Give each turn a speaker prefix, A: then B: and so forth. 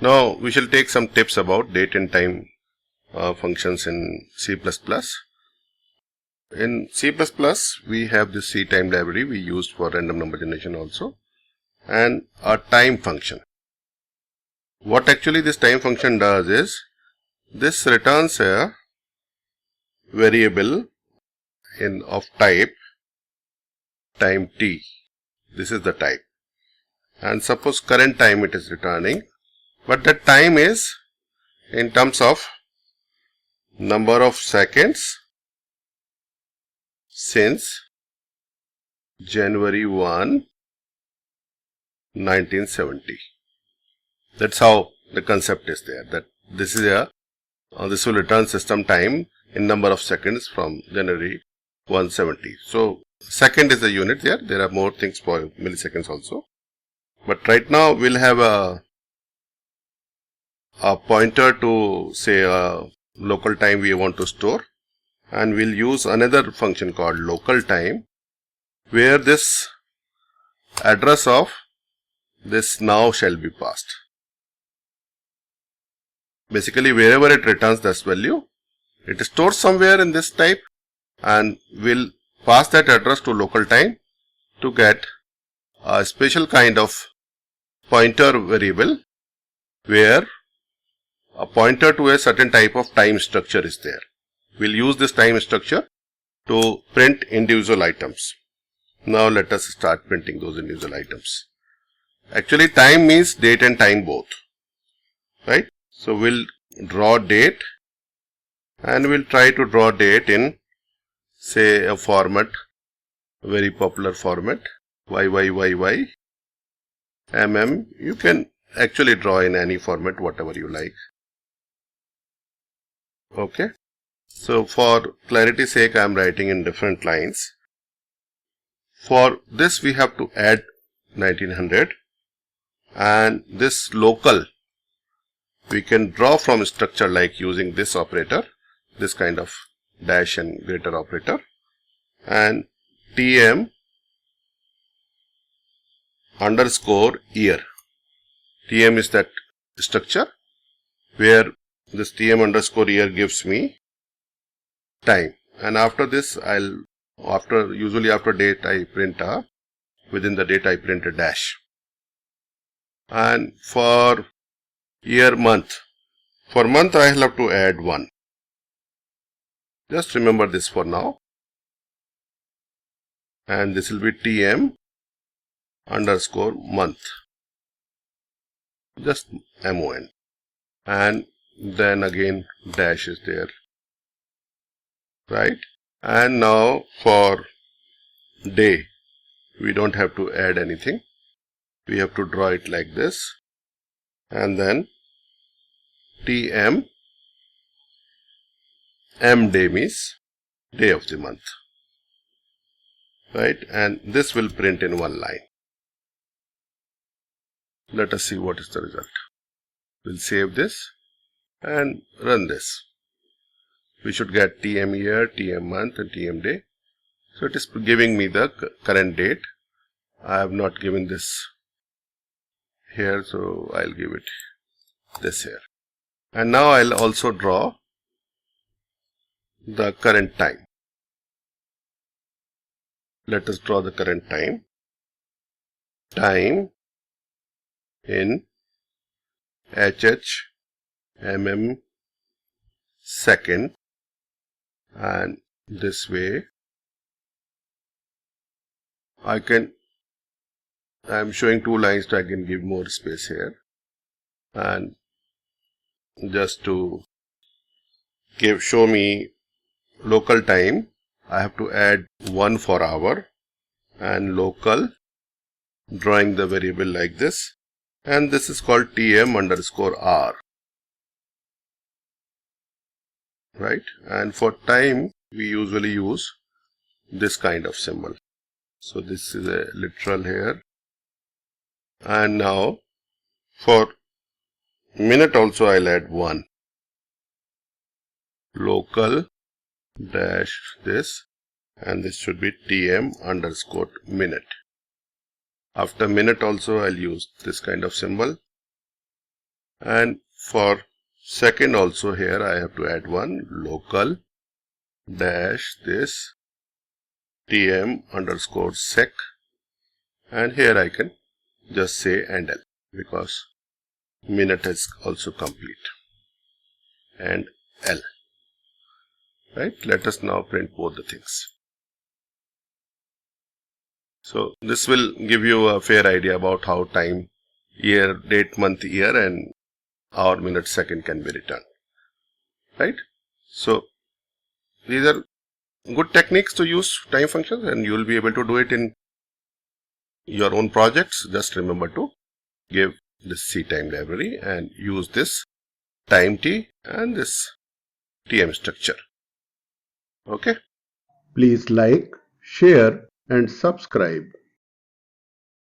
A: Now we shall take some tips about date and time functions in C++. In C++ we have this ctime library we used for random number generation also, and a time function. What actually this time function does is, this returns a variable of type time t. This is the type, and suppose current time it is returning, but the time is in terms of number of seconds since January 1, 1970. That's how the concept is there, that this is this will return system time in number of seconds from January 170. So second is the unit there. There are more things for milliseconds also, but right now we'll have a pointer to say a local time we want to store, and we'll use another function called local time, where this address of this now shall be passed. Basically, wherever it returns this value, it stores somewhere in this type, and we'll pass that address to local time to get a special kind of pointer variable where a pointer to a certain type of time structure is there. We'll use this time structure to print individual items. Now let us start printing those individual items. Actually, time means date and time both, right? So we'll draw date, and we'll try to draw date in, say, a format, a very popular format, YYYY, MM. You can actually draw in any format, whatever you like. Okay. So for clarity's sake, I am writing in different lines. For this we have to add 1900, and this local we can draw from structure like using this operator, this kind of dash and greater operator, and tm underscore year. Tm is that structure where this tm underscore year gives me time, and after this usually after date I print within the date I print a dash. And for year month, for month I will have to add 1. Just remember this for now, and this will be tm underscore month, just mon, and then again dash is there, right? And now for day we don't have to add anything, we have to draw it like this, and then tm m day means day of the month, right? And this will print in one line. Let us see what is the result. We'll save this and run this. We should get tm year, tm month, and tm day. So it is giving me the current date. I have not given this here, so I'll give it this here. And now I'll also draw the current time. Let us draw the current time. Time in mm second, and this way I am showing 2 lines, so I can give more space here, and just to show me local time, I have to add 1 for hour, and local, drawing the variable like this, and this is called tm underscore r, right? And for time we usually use this kind of symbol. So this is a literal here. And now for minute also I'll add 1, local dash this, and this should be tm underscore minute. After minute also I'll use this kind of symbol, And for second also here I have to add one local dash this tm underscore sec, and here I can just say and L because minute is also complete, and L. Right? Let us now print both the things. So this will give you a fair idea about how time, year, date, month, year, and hour, minute, second can be returned. Right? So these are good techniques to use time functions, and you will be able to do it in your own projects. Just remember to give this ctime library and use this time t and this tm structure. Okay.
B: Please like, share and subscribe.